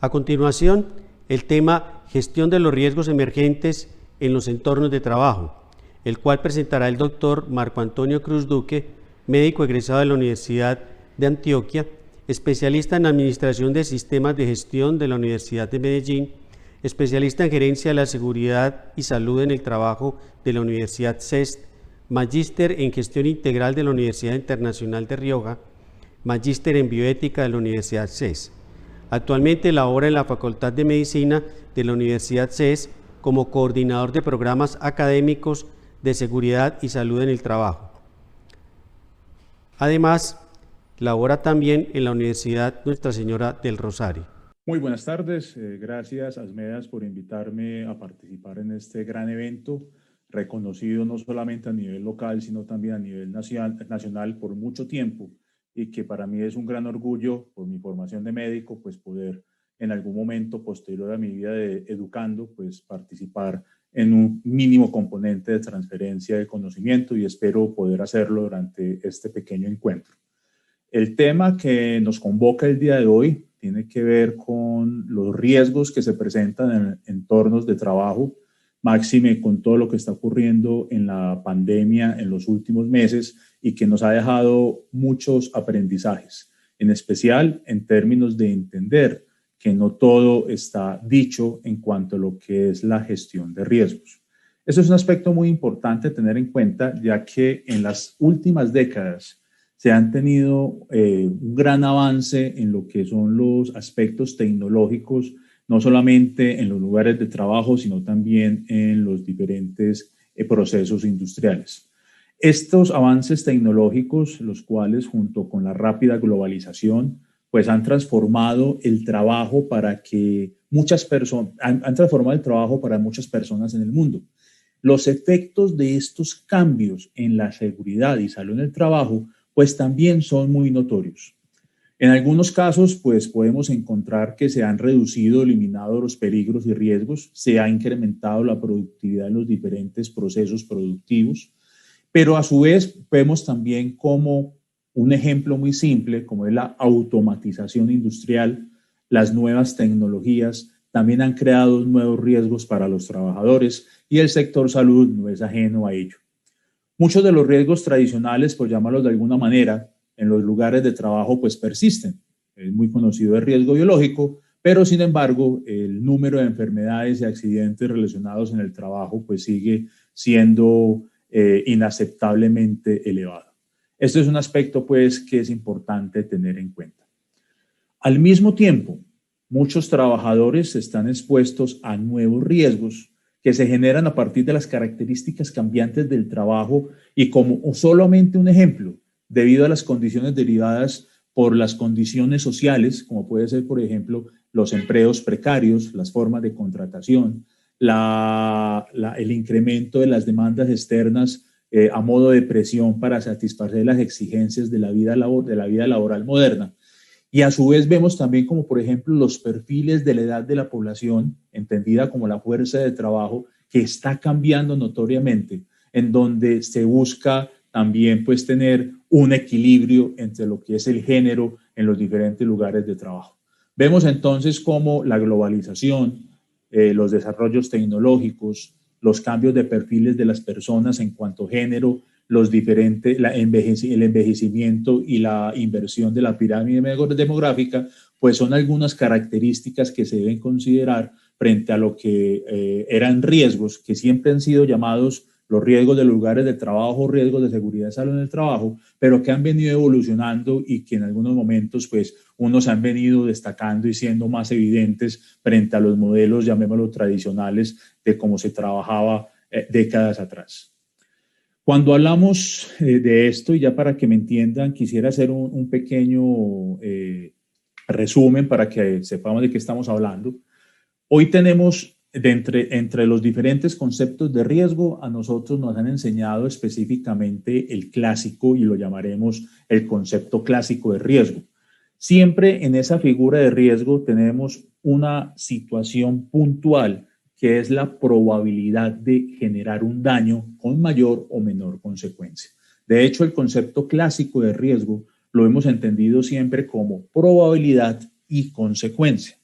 A continuación, el tema Gestión de los riesgos emergentes en los entornos de trabajo, el cual presentará el doctor Marco Antonio Cruz Duque, médico egresado de la Universidad de Antioquia, especialista en Administración de Sistemas de Gestión de la Universidad de Medellín, especialista en Gerencia de la Seguridad y Salud en el Trabajo de la Universidad CEST, magíster en Gestión Integral de la Universidad Internacional de Rioja, magíster en Bioética de la Universidad CES. Actualmente labora en la Facultad de Medicina de la Universidad CES como coordinador de programas académicos de seguridad y salud en el trabajo. Además, labora también en la Universidad Nuestra Señora del Rosario. Muy buenas tardes, gracias Asmedas por invitarme a participar en este gran evento, reconocido no solamente a nivel local, sino también a nivel nacional por mucho tiempo, y que para mí es un gran orgullo, por mi formación de médico, pues poder en algún momento posterior a mi vida de educando, pues participar en un mínimo componente de transferencia de conocimiento, y espero poder hacerlo durante este pequeño encuentro. El tema que nos convoca el día de hoy tiene que ver con los riesgos que se presentan en entornos de trabajo, máxime con todo lo que está ocurriendo en la pandemia en los últimos meses y que nos ha dejado muchos aprendizajes, en especial en términos de entender que no todo está dicho en cuanto a lo que es la gestión de riesgos. Eso es un aspecto muy importante tener en cuenta, ya que en las últimas décadas se han tenido un gran avance en lo que son los aspectos tecnológicos, no solamente en los lugares de trabajo, sino también en los diferentes procesos industriales. Estos avances tecnológicos, los cuales junto con la rápida globalización, pues han transformado el trabajo para que muchas personas, han transformado el trabajo para muchas personas en el mundo. Los efectos de estos cambios en la seguridad y salud en el trabajo pues también son muy notorios. En algunos casos, pues podemos encontrar que se han reducido, eliminado los peligros y riesgos, se ha incrementado la productividad en los diferentes procesos productivos, pero a su vez vemos también como un ejemplo muy simple, como es la automatización industrial, las nuevas tecnologías también han creado nuevos riesgos para los trabajadores y el sector salud no es ajeno a ello. Muchos de los riesgos tradicionales, por llamarlos de alguna manera, en los lugares de trabajo pues persisten. Es muy conocido el riesgo biológico, pero sin embargo el número de enfermedades y accidentes relacionados en el trabajo pues sigue siendo inaceptablemente elevado. Este es un aspecto pues que es importante tener en cuenta. Al mismo tiempo, muchos trabajadores están expuestos a nuevos riesgos que se generan a partir de las características cambiantes del trabajo y como solamente un ejemplo, debido a las condiciones derivadas por las condiciones sociales, como puede ser, por ejemplo, los empleos precarios, las formas de contratación, el incremento de las demandas externas a modo de presión para satisfacer las exigencias de la vida laboral moderna. Y a su vez vemos también como, por ejemplo, los perfiles de la edad de la población, entendida como la fuerza de trabajo, que está cambiando notoriamente, en donde se busca también pues tener un equilibrio entre lo que es el género en los diferentes lugares de trabajo. Vemos entonces cómo la globalización, los desarrollos tecnológicos, los cambios de perfiles de las personas en cuanto a género, el envejecimiento y la inversión de la pirámide demográfica, pues son algunas características que se deben considerar frente a lo que eran riesgos que siempre han sido llamados los riesgos de los lugares de trabajo, riesgos de seguridad y salud en el trabajo, pero que han venido evolucionando y que en algunos momentos pues unos han venido destacando y siendo más evidentes frente a los modelos, llamémoslo tradicionales, de cómo se trabajaba décadas atrás. Cuando hablamos de esto, y ya para que me entiendan, quisiera hacer un pequeño resumen para que sepamos de qué estamos hablando. Hoy tenemos, entre los diferentes conceptos de riesgo, a nosotros nos han enseñado específicamente el clásico, y lo llamaremos el concepto clásico de riesgo. Siempre en esa figura de riesgo tenemos una situación puntual, que es la probabilidad de generar un daño con mayor o menor consecuencia. De hecho, el concepto clásico de riesgo lo hemos entendido siempre como probabilidad y consecuencia.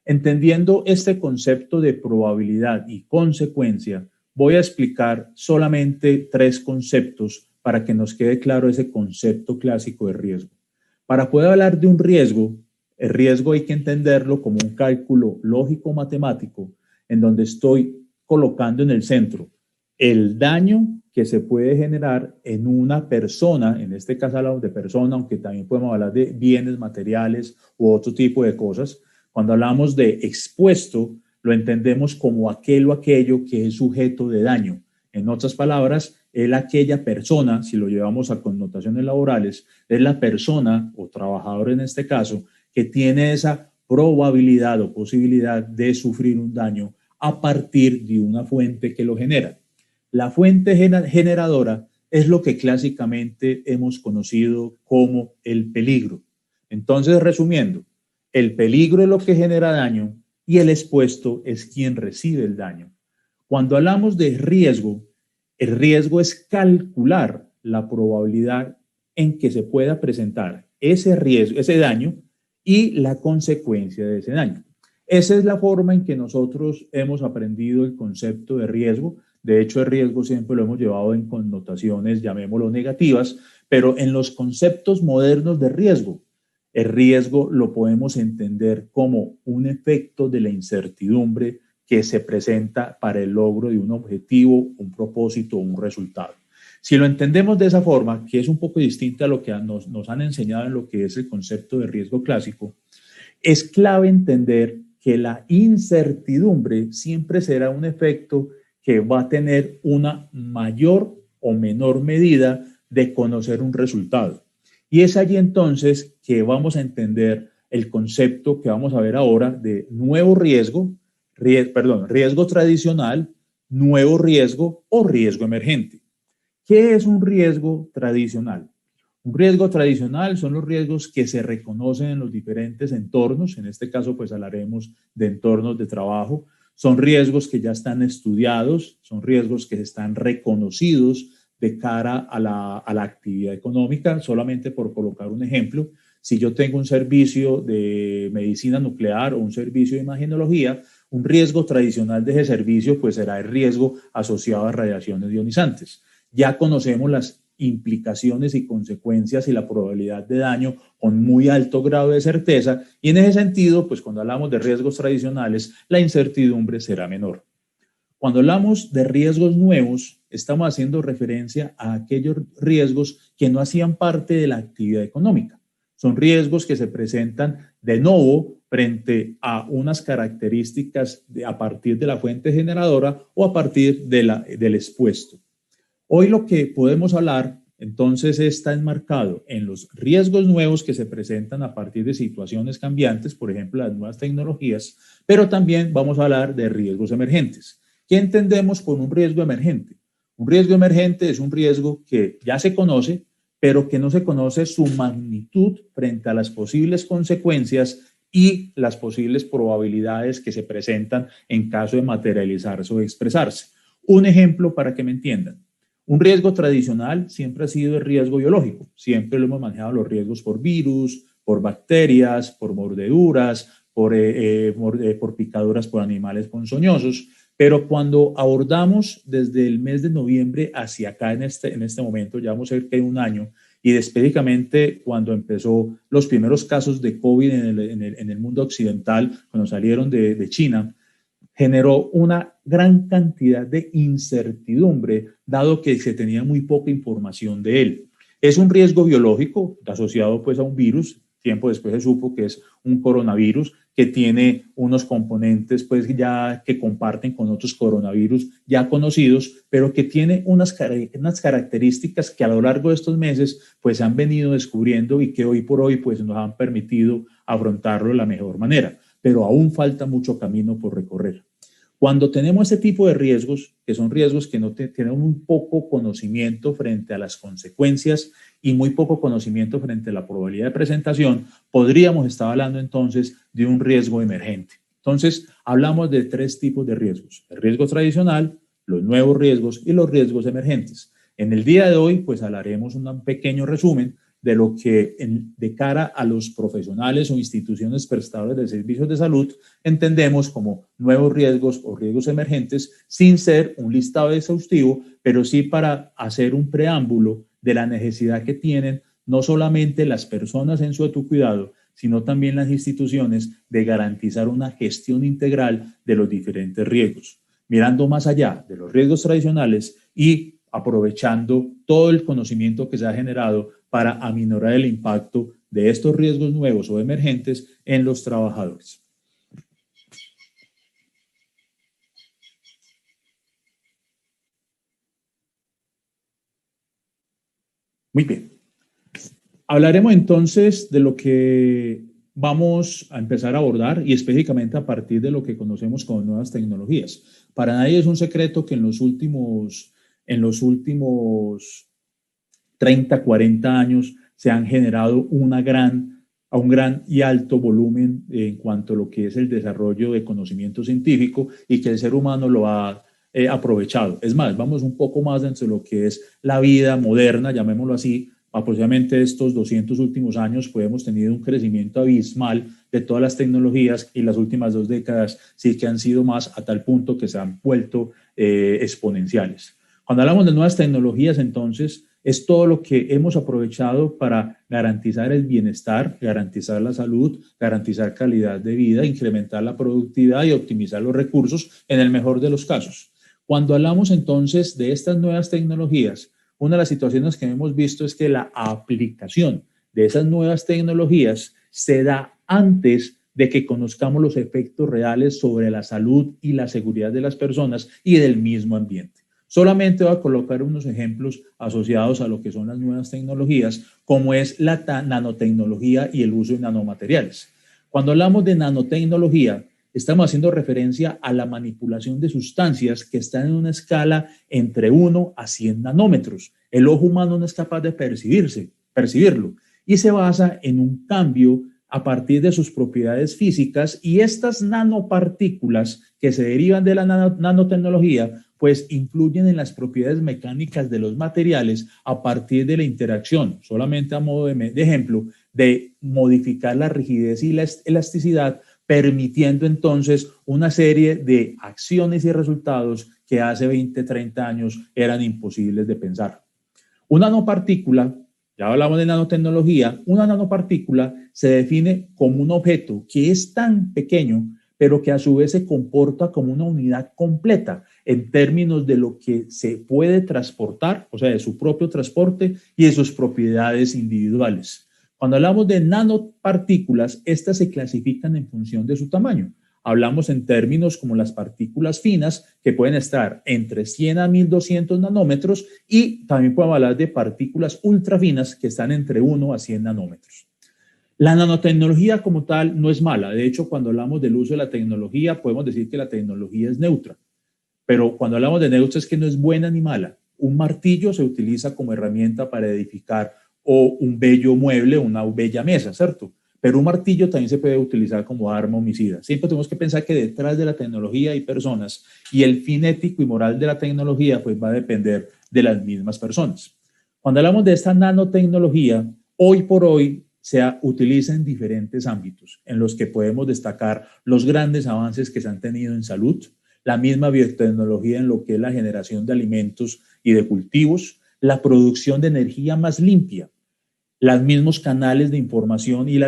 Entendiendo este concepto de probabilidad y consecuencia, voy a explicar solamente 3 conceptos para que nos quede claro ese concepto clásico de riesgo. Para poder hablar de un riesgo, el riesgo hay que entenderlo como un cálculo lógico-matemático en donde estoy colocando en el centro el daño que se puede generar en una persona, en este caso hablamos de persona, aunque también podemos hablar de bienes materiales u otro tipo de cosas. Cuando hablamos de expuesto, lo entendemos como aquel o aquello que es sujeto de daño. En otras palabras, es aquella persona, si lo llevamos a connotaciones laborales, es la persona o trabajador en este caso, que tiene esa probabilidad o posibilidad de sufrir un daño a partir de una fuente que lo genera. La fuente generadora es lo que clásicamente hemos conocido como el peligro. Entonces, resumiendo, el peligro es lo que genera daño y el expuesto es quien recibe el daño. Cuando hablamos de riesgo, el riesgo es calcular la probabilidad en que se pueda presentar ese riesgo, ese daño y la consecuencia de ese daño. Esa es la forma en que nosotros hemos aprendido el concepto de riesgo. De hecho, el riesgo siempre lo hemos llevado en connotaciones, llamémoslo negativas, pero en los conceptos modernos de riesgo, el riesgo lo podemos entender como un efecto de la incertidumbre que se presenta para el logro de un objetivo, un propósito o un resultado. Si lo entendemos de esa forma, que es un poco distinta a lo que nos han enseñado en lo que es el concepto de riesgo clásico, es clave entender que la incertidumbre siempre será un efecto que va a tener una mayor o menor medida de conocer un resultado. Y es allí entonces que vamos a entender el concepto que vamos a ver ahora de nuevo riesgo, riesgo tradicional, nuevo riesgo o riesgo emergente. ¿Qué es un riesgo tradicional? Un riesgo tradicional son los riesgos que se reconocen en los diferentes entornos, en este caso pues hablaremos de entornos de trabajo, son riesgos que ya están estudiados, son riesgos que están reconocidos de cara a la actividad económica. Solamente por colocar un ejemplo, si yo tengo un servicio de medicina nuclear o un servicio de imagenología, un riesgo tradicional de ese servicio pues será el riesgo asociado a radiaciones ionizantes. Ya conocemos las implicaciones y consecuencias y la probabilidad de daño con muy alto grado de certeza, y en ese sentido, pues cuando hablamos de riesgos tradicionales, la incertidumbre será menor. Cuando hablamos de riesgos nuevos, estamos haciendo referencia a aquellos riesgos que no hacían parte de la actividad económica. Son riesgos que se presentan de nuevo frente a unas características a partir de la fuente generadora o a partir del expuesto. Hoy lo que podemos hablar, entonces, está enmarcado en los riesgos nuevos que se presentan a partir de situaciones cambiantes, por ejemplo, las nuevas tecnologías, pero también vamos a hablar de riesgos emergentes. ¿Qué entendemos por un riesgo emergente? Un riesgo emergente es un riesgo que ya se conoce, pero que no se conoce su magnitud frente a las posibles consecuencias y las posibles probabilidades que se presentan en caso de materializarse o de expresarse. Un ejemplo para que me entiendan. Un riesgo tradicional siempre ha sido el riesgo biológico. Siempre lo hemos manejado los riesgos por virus, por bacterias, por mordeduras, por picaduras por animales ponzoñosos. Pero cuando abordamos desde el mes de noviembre hacia acá en este momento, ya vamos cerca de un año, y específicamente cuando empezó los primeros casos de COVID en el mundo occidental, cuando salieron de China, generó una gran cantidad de incertidumbre, dado que se tenía muy poca información de él. Es un riesgo biológico asociado pues a un virus. Tiempo después se supo que es un coronavirus que tiene unos componentes pues ya que comparten con otros coronavirus ya conocidos, pero que tiene unas características que a lo largo de estos meses pues se han venido descubriendo y que hoy por hoy pues nos han permitido afrontarlo de la mejor manera, pero aún falta mucho camino por recorrer. Cuando tenemos ese tipo de riesgos, que son riesgos que no tenemos un poco conocimiento frente a las consecuencias y muy poco conocimiento frente a la probabilidad de presentación, podríamos estar hablando entonces de un riesgo emergente. Entonces, hablamos de 3 tipos de riesgos: el riesgo tradicional, los nuevos riesgos y los riesgos emergentes. En el día de hoy, pues hablaremos un pequeño resumen de lo que de cara a los profesionales o instituciones prestadoras de servicios de salud entendemos como nuevos riesgos o riesgos emergentes, sin ser un listado exhaustivo, pero sí para hacer un preámbulo de la necesidad que tienen no solamente las personas en su autocuidado, sino también las instituciones de garantizar una gestión integral de los diferentes riesgos, mirando más allá de los riesgos tradicionales y aprovechando todo el conocimiento que se ha generado para aminorar el impacto de estos riesgos nuevos o emergentes en los trabajadores. Muy bien. Hablaremos entonces de lo que vamos a empezar a abordar y específicamente a partir de lo que conocemos como nuevas tecnologías. Para nadie es un secreto que en los últimos 30, 40 años se han generado un gran y alto volumen en cuanto a lo que es el desarrollo de conocimiento científico y que el ser humano lo ha aprovechado. Es más, vamos un poco más dentro de lo que es la vida moderna, llamémoslo así. Aproximadamente estos 200 últimos años pues hemos tenido un crecimiento abismal de todas las tecnologías y las últimas 2 décadas sí que han sido más a tal punto que se han vuelto exponenciales. Cuando hablamos de nuevas tecnologías, entonces, es todo lo que hemos aprovechado para garantizar el bienestar, garantizar la salud, garantizar calidad de vida, incrementar la productividad y optimizar los recursos en el mejor de los casos. Cuando hablamos entonces de estas nuevas tecnologías, una de las situaciones que hemos visto es que la aplicación de esas nuevas tecnologías se da antes de que conozcamos los efectos reales sobre la salud y la seguridad de las personas y del mismo ambiente. Solamente voy a colocar unos ejemplos asociados a lo que son las nuevas tecnologías, como es la nanotecnología y el uso de nanomateriales. Cuando hablamos de nanotecnología, estamos haciendo referencia a la manipulación de sustancias que están en una escala entre 1 a 100 nanómetros. El ojo humano no es capaz de percibirlo y se basa en un cambio a partir de sus propiedades físicas, y estas nanopartículas que se derivan de la nanotecnología pues influyen en las propiedades mecánicas de los materiales a partir de la interacción, solamente a modo de ejemplo, de modificar la rigidez y la elasticidad, permitiendo entonces una serie de acciones y resultados que hace 20, 30 años eran imposibles de pensar. Una nanopartícula, ya hablamos de nanotecnología, una nanopartícula se define como un objeto que es tan pequeño, pero que a su vez se comporta como una unidad completa en términos de lo que se puede transportar, o sea, de su propio transporte y de sus propiedades individuales. Cuando hablamos de nanopartículas, estas se clasifican en función de su tamaño. Hablamos en términos como las partículas finas, que pueden estar entre 100 a 1200 nanómetros, y también podemos hablar de partículas ultrafinas, que están entre 1 a 100 nanómetros. La nanotecnología como tal no es mala. De hecho, cuando hablamos del uso de la tecnología, podemos decir que la tecnología es neutra. Pero cuando hablamos de neutra es que no es buena ni mala. Un martillo se utiliza como herramienta para edificar o un bello mueble, una bella mesa, ¿cierto? Pero un martillo también se puede utilizar como arma homicida. Siempre tenemos que pensar que detrás de la tecnología hay personas, y el fin ético y moral de la tecnología pues va a depender de las mismas personas. Cuando hablamos de esta nanotecnología, hoy por hoy se utiliza en diferentes ámbitos en los que podemos destacar los grandes avances que se han tenido en salud, la misma biotecnología en lo que es la generación de alimentos y de cultivos, la producción de energía más limpia, los mismos canales de información y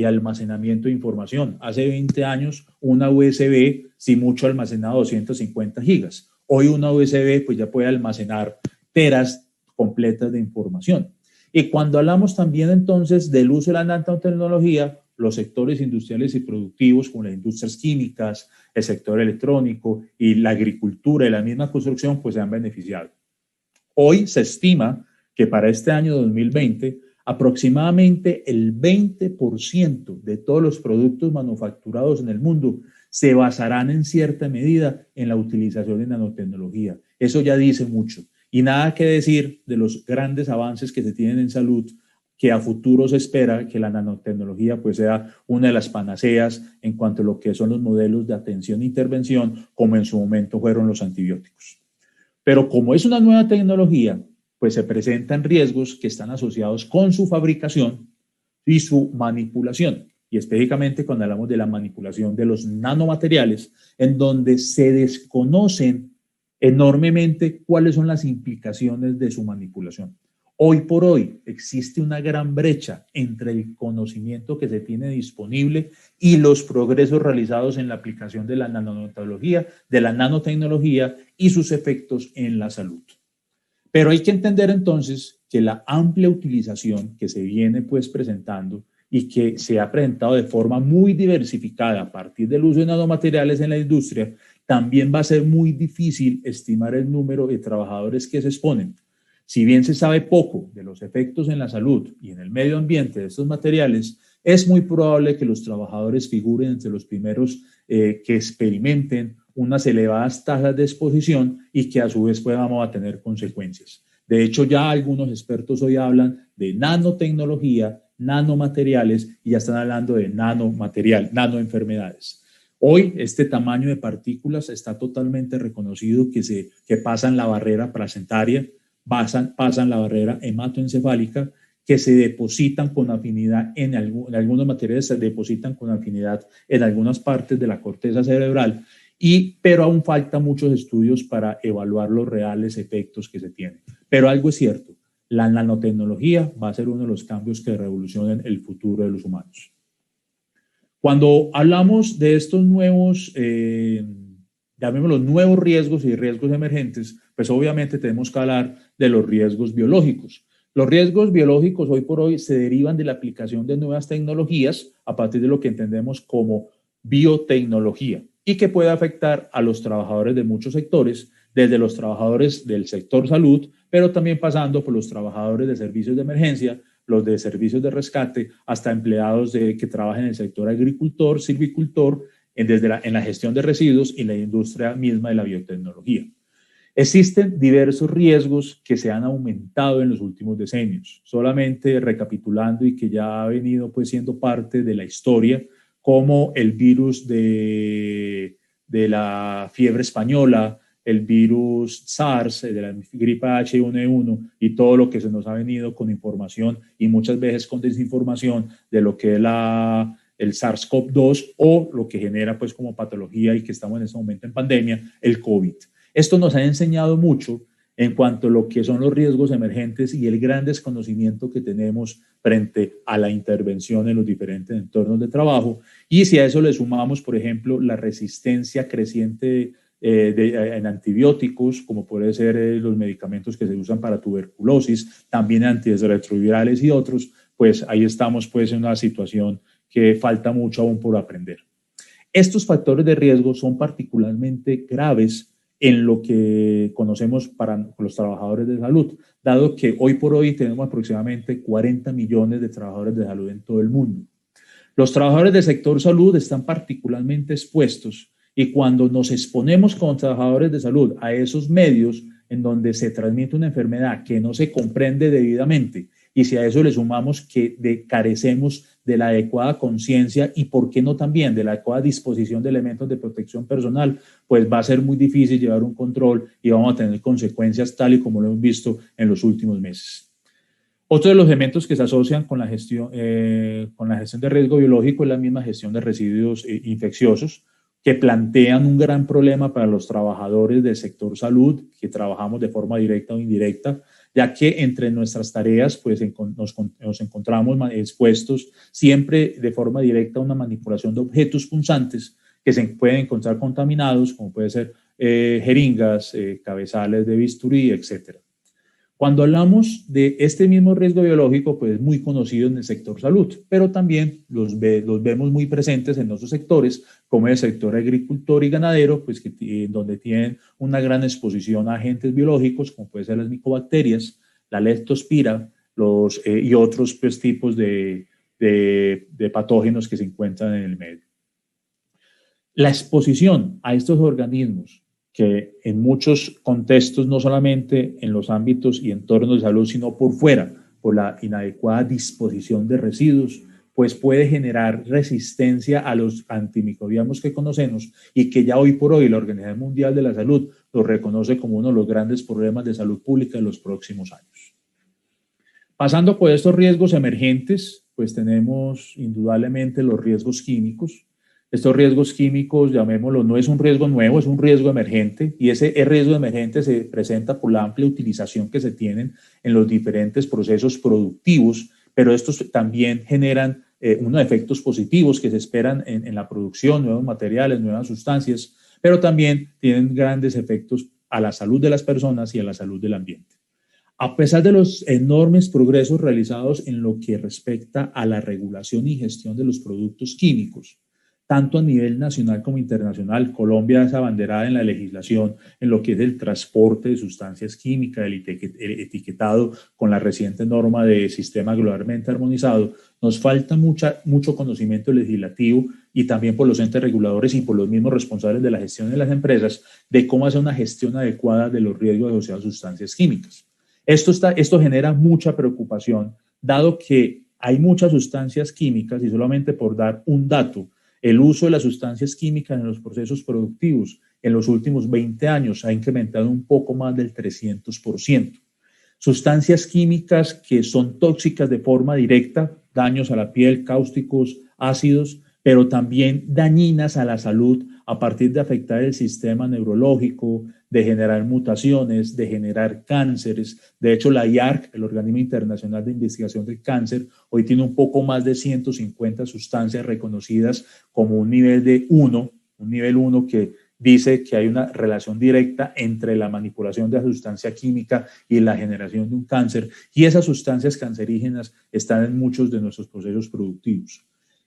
almacenamiento de información. Hace 20 años una USB, si mucho, almacenaba 250 gigas. Hoy una USB pues ya puede almacenar teras completas de información. Y cuando hablamos también entonces del uso de la nanotecnología, los sectores industriales y productivos como las industrias químicas, el sector electrónico y la agricultura y la misma construcción pues se han beneficiado. Hoy se estima que para este año 2020 aproximadamente el 20% de todos los productos manufacturados en el mundo se basarán en cierta medida en la utilización de nanotecnología. Eso ya dice mucho. Y nada que decir de los grandes avances que se tienen en salud, que a futuro se espera que la nanotecnología pues sea una de las panaceas en cuanto a lo que son los modelos de atención e intervención, como en su momento fueron los antibióticos. Pero como es una nueva tecnología, pues se presentan riesgos que están asociados con su fabricación y su manipulación. Y específicamente cuando hablamos de la manipulación de los nanomateriales, en donde se desconocen enormemente cuáles son las implicaciones de su manipulación. Hoy por hoy existe una gran brecha entre el conocimiento que se tiene disponible y los progresos realizados en la aplicación de la nanotecnología y sus efectos en la salud. Pero hay que entender entonces que la amplia utilización que se viene pues presentando y que se ha presentado de forma muy diversificada a partir del uso de nanomateriales en la industria, también va a ser muy difícil estimar el número de trabajadores que se exponen. Si bien se sabe poco de los efectos en la salud y en el medio ambiente de estos materiales, es muy probable que los trabajadores figuren entre los primeros que experimenten unas elevadas tasas de exposición y que a su vez vamos a tener consecuencias. De hecho, ya algunos expertos hoy hablan de nanotecnología, nanomateriales y ya están hablando de nanoenfermedades. Hoy este tamaño de partículas está totalmente reconocido que pasan la barrera placentaria, pasan la barrera hematoencefálica, que se depositan con afinidad en algunos materiales, se depositan con afinidad en algunas partes de la corteza cerebral, pero aún faltan muchos estudios para evaluar los reales efectos que se tienen. Pero algo es cierto, la nanotecnología va a ser uno de los cambios que revolucionen el futuro de los humanos. Cuando hablamos de estos nuevos, llamémoslos nuevos riesgos y riesgos emergentes, pues obviamente tenemos que hablar de los riesgos biológicos. Los riesgos biológicos hoy por hoy se derivan de la aplicación de nuevas tecnologías a partir de lo que entendemos como biotecnología y que puede afectar a los trabajadores de muchos sectores, desde los trabajadores del sector salud, pero también pasando por los trabajadores de servicios de emergencia, los de servicios de rescate, hasta empleados que trabajan en el sector agricultor, silvicultor, en la gestión de residuos y la industria misma de la biotecnología. Existen diversos riesgos que se han aumentado en los últimos decenios. Solamente recapitulando y que ya ha venido pues siendo parte de la historia, como el virus de la fiebre española, el virus SARS, de la gripe H1N1 y todo lo que se nos ha venido con información y muchas veces con desinformación de lo que es el SARS-CoV-2 o lo que genera pues como patología y que estamos en este momento en pandemia, el COVID. Esto nos ha enseñado mucho en cuanto a lo que son los riesgos emergentes y el gran desconocimiento que tenemos frente a la intervención en los diferentes entornos de trabajo. Y si a eso le sumamos, por ejemplo, la resistencia creciente en antibióticos, como puede ser los medicamentos que se usan para tuberculosis, también antirretrovirales y otros, pues ahí estamos pues en una situación que falta mucho aún por aprender. Estos factores de riesgo son particularmente graves en lo que conocemos para los trabajadores de salud, dado que hoy por hoy tenemos aproximadamente 40 millones de trabajadores de salud en todo el mundo. Los trabajadores del sector salud están particularmente expuestos y cuando nos exponemos como trabajadores de salud a esos medios en donde se transmite una enfermedad que no se comprende debidamente y si a eso le sumamos que carecemos de la adecuada conciencia y, por qué no también, de la adecuada disposición de elementos de protección personal, pues va a ser muy difícil llevar un control y vamos a tener consecuencias tal y como lo hemos visto en los últimos meses. Otro de los elementos que se asocian con la gestión de riesgo biológico es la misma gestión de residuos infecciosos, que plantean un gran problema para los trabajadores del sector salud, que trabajamos de forma directa o indirecta, ya que entre nuestras tareas pues, nos encontramos expuestos siempre de forma directa a una manipulación de objetos punzantes que se pueden encontrar contaminados, como puede ser jeringas, cabezales de bisturí, etc. Cuando hablamos de este mismo riesgo biológico, pues es muy conocido en el sector salud, pero también los vemos muy presentes en otros sectores, como el sector agricultor y ganadero, pues donde tienen una gran exposición a agentes biológicos, como pueden ser las micobacterias, la leptospira y otros pues, tipos de patógenos que se encuentran en el medio. La exposición a estos organismos, que en muchos contextos, no solamente en los ámbitos y entornos de salud, sino por fuera, por la inadecuada disposición de residuos, pues puede generar resistencia a los antimicrobianos que conocemos y que ya hoy por hoy la Organización Mundial de la Salud lo reconoce como uno de los grandes problemas de salud pública de los próximos años. Pasando por estos riesgos emergentes, pues tenemos indudablemente los riesgos químicos. Estos riesgos químicos, llamémoslo, no es un riesgo nuevo, es un riesgo emergente, y ese riesgo emergente se presenta por la amplia utilización que se tienen en los diferentes procesos productivos, pero estos también generan unos efectos positivos que se esperan en la producción, nuevos materiales, nuevas sustancias, pero también tienen grandes efectos a la salud de las personas y a la salud del ambiente. A pesar de los enormes progresos realizados en lo que respecta a la regulación y gestión de los productos químicos, tanto a nivel nacional como internacional, Colombia es abanderada en la legislación en lo que es el transporte de sustancias químicas, el etiquetado con la reciente norma de sistema globalmente armonizado. Nos falta mucho conocimiento legislativo y también por los entes reguladores y por los mismos responsables de la gestión de las empresas de cómo hacer una gestión adecuada de los riesgos asociados a sustancias químicas. Esto genera mucha preocupación, dado que hay muchas sustancias químicas y solamente por dar un dato, el uso de las sustancias químicas en los procesos productivos en los últimos 20 años ha incrementado un poco más del 300%. Sustancias químicas que son tóxicas de forma directa, daños a la piel, cáusticos, ácidos, pero también dañinas a la salud a partir de afectar el sistema neurológico, de generar mutaciones, de generar cánceres. De hecho, la IARC, el Organismo Internacional de Investigación del Cáncer, hoy tiene un poco más de 150 sustancias reconocidas como un nivel de 1, un nivel 1 que dice que hay una relación directa entre la manipulación de la sustancia química y la generación de un cáncer, y esas sustancias cancerígenas están en muchos de nuestros procesos productivos.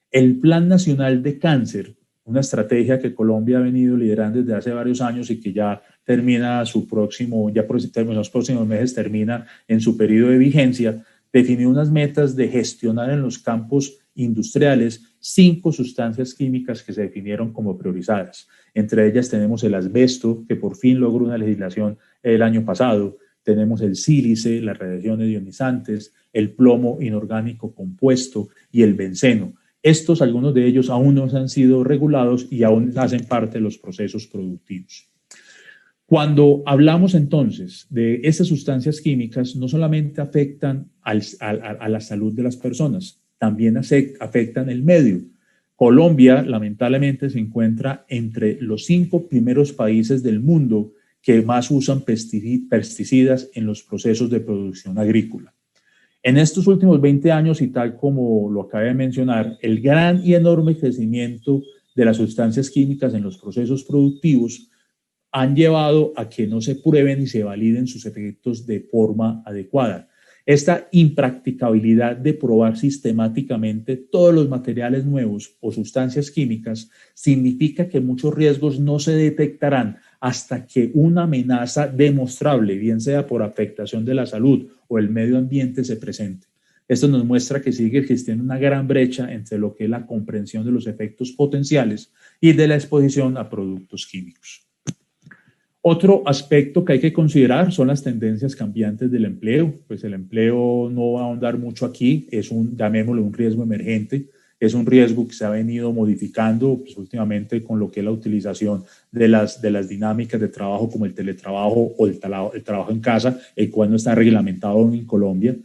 El Plan Nacional de Cáncer, una estrategia que Colombia ha venido liderando desde hace varios años y que ya termina en los próximos meses termina en su periodo de vigencia, definió unas metas de gestionar en los campos industriales 5 sustancias químicas que se definieron como priorizadas. Entre ellas tenemos el asbesto, que por fin logró una legislación el año pasado, tenemos el sílice, las radiaciones ionizantes, el plomo inorgánico compuesto y el benceno. Estos, algunos de ellos, aún no han sido regulados y aún hacen parte de los procesos productivos. Cuando hablamos entonces de estas sustancias químicas, no solamente afectan a la salud de las personas, también afectan el medio. Colombia, lamentablemente, se encuentra entre los 5 primeros países del mundo que más usan pesticidas en los procesos de producción agrícola. En estos últimos 20 años, y tal como lo acabé de mencionar, el gran y enorme crecimiento de las sustancias químicas en los procesos productivos han llevado a que no se prueben y se validen sus efectos de forma adecuada. Esta impracticabilidad de probar sistemáticamente todos los materiales nuevos o sustancias químicas significa que muchos riesgos no se detectarán hasta que una amenaza demostrable, bien sea por afectación de la salud o el medio ambiente, se presente. Esto nos muestra que sigue existiendo una gran brecha entre lo que es la comprensión de los efectos potenciales y de la exposición a productos químicos. Otro aspecto que hay que considerar son las tendencias cambiantes del empleo. Pues el empleo no va a ahondar mucho aquí, llamémoslo un riesgo emergente, es un riesgo que se ha venido modificando pues, últimamente con lo que es la utilización de las dinámicas de trabajo como el teletrabajo o el trabajo en casa, el cual no está reglamentado en Colombia,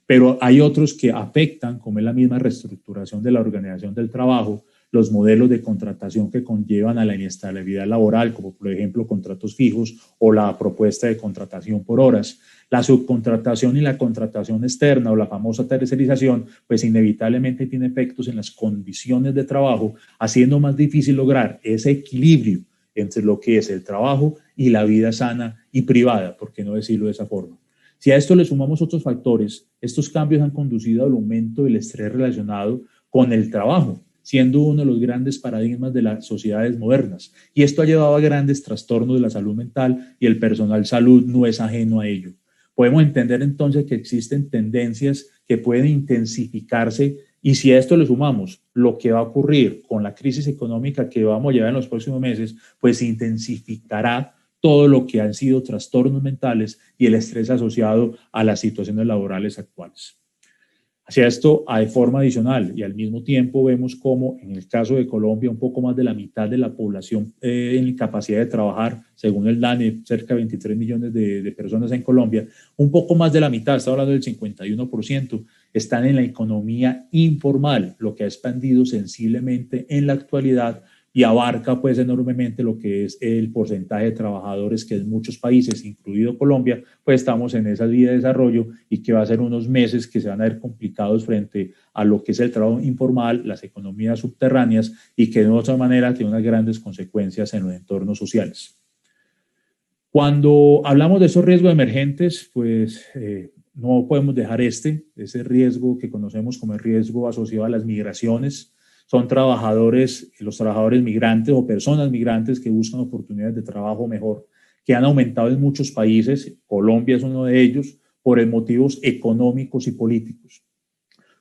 pero hay otros que afectan, como es la misma reestructuración de la organización del trabajo, los modelos de contratación que conllevan a la inestabilidad laboral, como por ejemplo contratos fijos o la propuesta de contratación por horas. La subcontratación y la contratación externa o la famosa tercerización, pues inevitablemente tiene efectos en las condiciones de trabajo, haciendo más difícil lograr ese equilibrio entre lo que es el trabajo y la vida sana y privada, por qué no decirlo de esa forma. Si a esto le sumamos otros factores, estos cambios han conducido al aumento del estrés relacionado con el trabajo, siendo uno de los grandes paradigmas de las sociedades modernas. Y esto ha llevado a grandes trastornos de la salud mental y el personal salud no es ajeno a ello. Podemos entender entonces que existen tendencias que pueden intensificarse y si a esto le sumamos lo que va a ocurrir con la crisis económica que vamos a llevar en los próximos meses, pues se intensificará todo lo que han sido trastornos mentales y el estrés asociado a las situaciones laborales actuales. Hacia esto, de forma adicional y al mismo tiempo vemos como en el caso de Colombia un poco más de la mitad de la población en capacidad de trabajar, según el DANE, cerca de 23 millones de personas en Colombia, un poco más de la mitad, está hablando del 51%, están en la economía informal, lo que ha expandido sensiblemente en la actualidad y abarca pues enormemente lo que es el porcentaje de trabajadores que en muchos países, incluido Colombia, pues estamos en esa vía de desarrollo y que va a ser unos meses que se van a ver complicados frente a lo que es el trabajo informal, las economías subterráneas y que de otra manera tiene unas grandes consecuencias en los entornos sociales. Cuando hablamos de esos riesgos emergentes, pues no podemos dejar ese riesgo que conocemos como el riesgo asociado a las migraciones. Son trabajadores, los trabajadores migrantes o personas migrantes que buscan oportunidades de trabajo mejor, que han aumentado en muchos países. Colombia es uno de ellos por motivos económicos y políticos.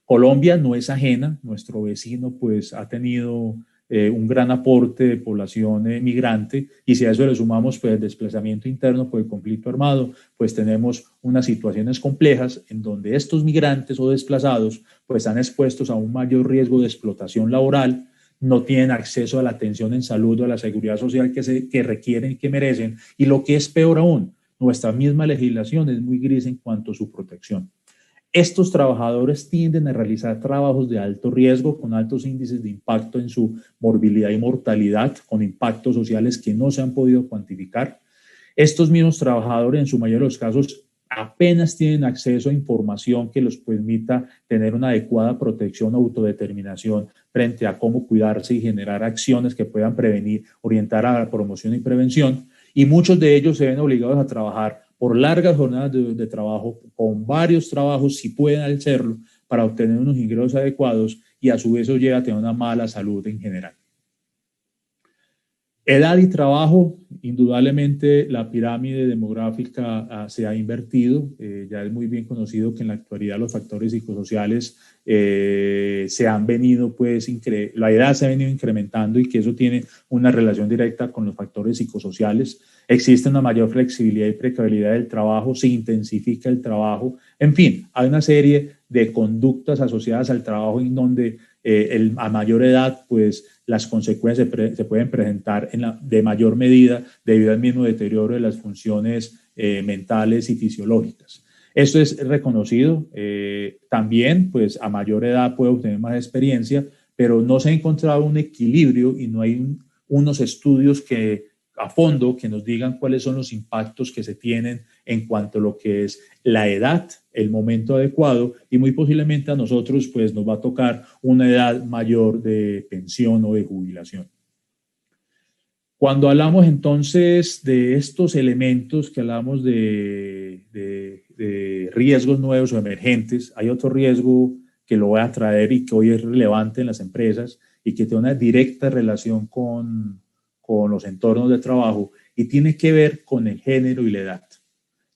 Colombia no es ajena, nuestro vecino pues ha tenido un gran aporte de población migrante y si a eso le sumamos pues el desplazamiento interno por el conflicto armado, pues tenemos unas situaciones complejas en donde estos migrantes o desplazados pues están expuestos a un mayor riesgo de explotación laboral, no tienen acceso a la atención en salud o a la seguridad social que requieren y que merecen y lo que es peor aún, nuestra misma legislación es muy gris en cuanto a su protección. Estos trabajadores tienden a realizar trabajos de alto riesgo, con altos índices de impacto en su morbilidad y mortalidad, con impactos sociales que no se han podido cuantificar. Estos mismos trabajadores, en su mayoría de los casos, apenas tienen acceso a información que los permita tener una adecuada protección o autodeterminación frente a cómo cuidarse y generar acciones que puedan prevenir, orientar a la promoción y prevención. Y muchos de ellos se ven obligados a trabajar por largas jornadas de trabajo, con varios trabajos, si pueden hacerlo, para obtener unos ingresos adecuados y a su vez eso llega a tener una mala salud en general. Edad y trabajo, indudablemente la pirámide demográfica se ha invertido, ya es muy bien conocido que en la actualidad los factores psicosociales se han venido, pues, la edad se ha venido incrementando y que eso tiene una relación directa con los factores psicosociales. Existe una mayor flexibilidad y precariedad del trabajo, se intensifica el trabajo, en fin, hay una serie de conductas asociadas al trabajo en donde a mayor edad, pues las consecuencias se pueden presentar de mayor medida debido al mismo deterioro de las funciones mentales y fisiológicas. Esto es reconocido. También, pues a mayor edad puede obtener más experiencia, pero no se ha encontrado un equilibrio y no hay unos estudios a fondo que nos digan cuáles son los impactos que se tienen en cuanto a lo que es la edad, el momento adecuado y muy posiblemente a nosotros pues nos va a tocar una edad mayor de pensión o de jubilación. Cuando hablamos entonces de estos elementos que hablamos de riesgos nuevos o emergentes, hay otro riesgo que lo voy a traer y que hoy es relevante en las empresas y que tiene una directa relación con los entornos de trabajo y tiene que ver con el género y la edad.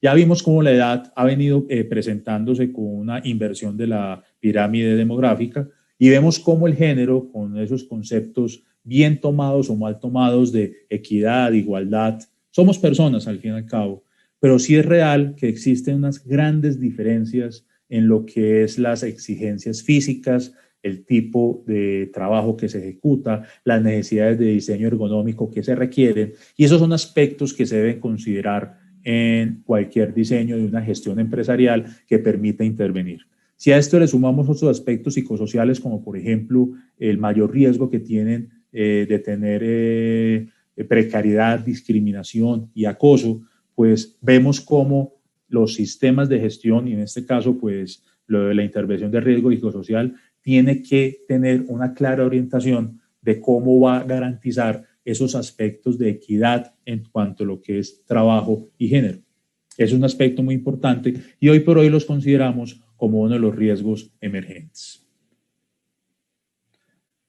Ya vimos cómo la edad ha venido presentándose con una inversión de la pirámide demográfica y vemos cómo el género, con esos conceptos bien tomados o mal tomados de equidad, igualdad, somos personas al fin y al cabo, pero sí es real que existen unas grandes diferencias en lo que es las exigencias físicas, el tipo de trabajo que se ejecuta, las necesidades de diseño ergonómico que se requieren y esos son aspectos que se deben considerar en cualquier diseño de una gestión empresarial que permita intervenir. Si a esto le sumamos otros aspectos psicosociales como por ejemplo el mayor riesgo que tienen de tener precariedad, discriminación y acoso, pues vemos cómo los sistemas de gestión y en este caso pues lo de la intervención de riesgo psicosocial tiene que tener una clara orientación de cómo va a garantizar esos aspectos de equidad en cuanto a lo que es trabajo y género. Es un aspecto muy importante y hoy por hoy los consideramos como uno de los riesgos emergentes.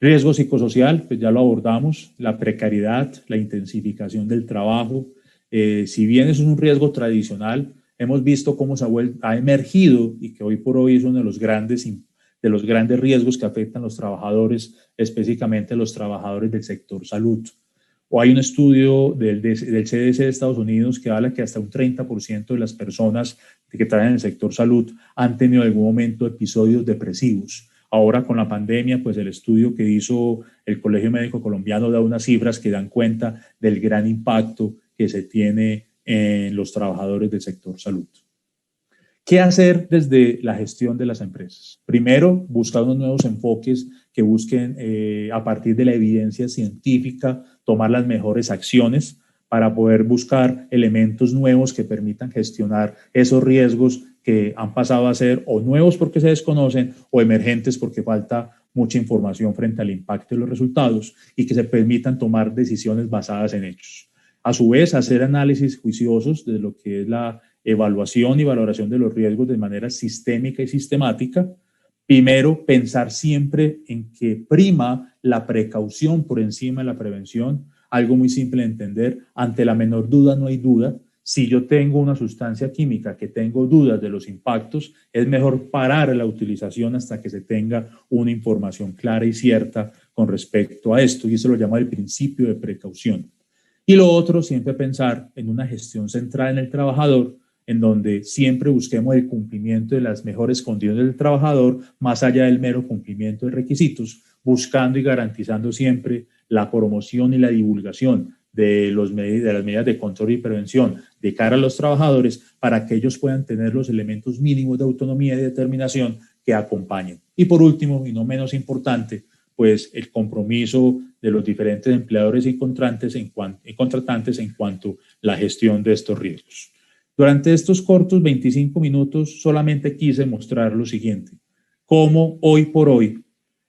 Riesgo psicosocial, pues ya lo abordamos, la precariedad, la intensificación del trabajo. Si bien es un riesgo tradicional, hemos visto cómo ha emergido y que hoy por hoy es uno de los grandes riesgos que afectan a los trabajadores, específicamente los trabajadores del sector salud. O hay un estudio del CDC de Estados Unidos que habla que hasta un 30% de las personas que trabajan en el sector salud han tenido en algún momento episodios depresivos. Ahora con la pandemia, pues el estudio que hizo el Colegio Médico Colombiano da unas cifras que dan cuenta del gran impacto que se tiene en los trabajadores del sector salud. ¿Qué hacer desde la gestión de las empresas? Primero, buscar unos nuevos enfoques que busquen a partir de la evidencia científica tomar las mejores acciones para poder buscar elementos nuevos que permitan gestionar esos riesgos que han pasado a ser o nuevos porque se desconocen o emergentes porque falta mucha información frente al impacto de los resultados y que se permitan tomar decisiones basadas en hechos. A su vez, hacer análisis juiciosos de lo que es la evaluación y valoración de los riesgos de manera sistémica y sistemática. Primero, pensar siempre en que prima la precaución por encima de la prevención. Algo muy simple de entender, ante la menor duda no hay duda. Si yo tengo una sustancia química que tengo dudas de los impactos, es mejor parar la utilización hasta que se tenga una información clara y cierta con respecto a esto, y eso lo llama el principio de precaución. Y lo otro, siempre pensar en una gestión centrada en el trabajador, en donde siempre busquemos el cumplimiento de las mejores condiciones del trabajador, más allá del mero cumplimiento de requisitos, buscando y garantizando siempre la promoción y la divulgación de las medidas de control y prevención de cara a los trabajadores para que ellos puedan tener los elementos mínimos de autonomía y determinación que acompañen. Y por último, y no menos importante, pues el compromiso de los diferentes empleadores y contratantes en cuanto a la gestión de estos riesgos. Durante estos cortos 25 minutos solamente quise mostrar lo siguiente, cómo hoy por hoy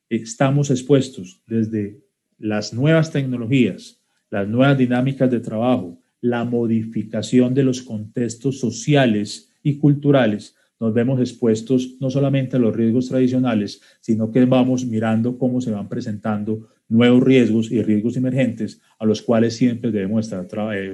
estamos expuestos desde las nuevas tecnologías, las nuevas dinámicas de trabajo, la modificación de los contextos sociales y culturales, nos vemos expuestos no solamente a los riesgos tradicionales, sino que vamos mirando cómo se van presentando nuevos riesgos y riesgos emergentes a los cuales siempre debemos estar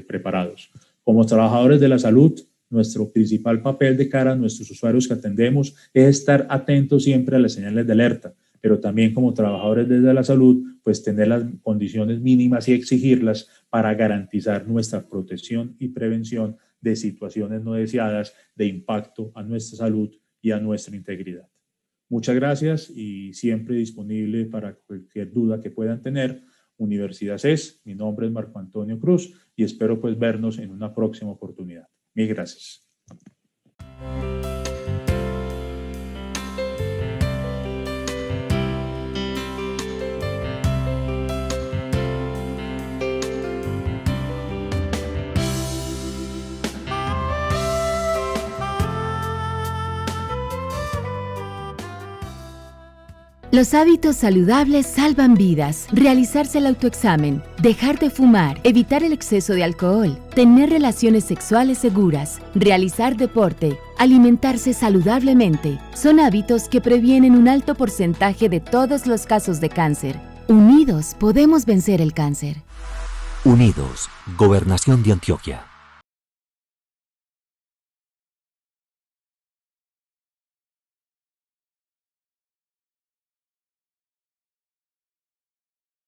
preparados. Como trabajadores de la salud, nuestro principal papel de cara a nuestros usuarios que atendemos es estar atentos siempre a las señales de alerta, pero también como trabajadores desde la salud, pues tener las condiciones mínimas y exigirlas para garantizar nuestra protección y prevención de situaciones no deseadas de impacto a nuestra salud y a nuestra integridad. Muchas gracias y siempre disponible para cualquier duda que puedan tener. Universidad CES, mi nombre es Marco Antonio Cruz y espero pues vernos en una próxima oportunidad. Mil gracias. Los hábitos saludables salvan vidas. Realizarse el autoexamen, dejar de fumar, evitar el exceso de alcohol, tener relaciones sexuales seguras, realizar deporte, alimentarse saludablemente, son hábitos que previenen un alto porcentaje de todos los casos de cáncer. Unidos podemos vencer el cáncer. Unidos, Gobernación de Antioquia.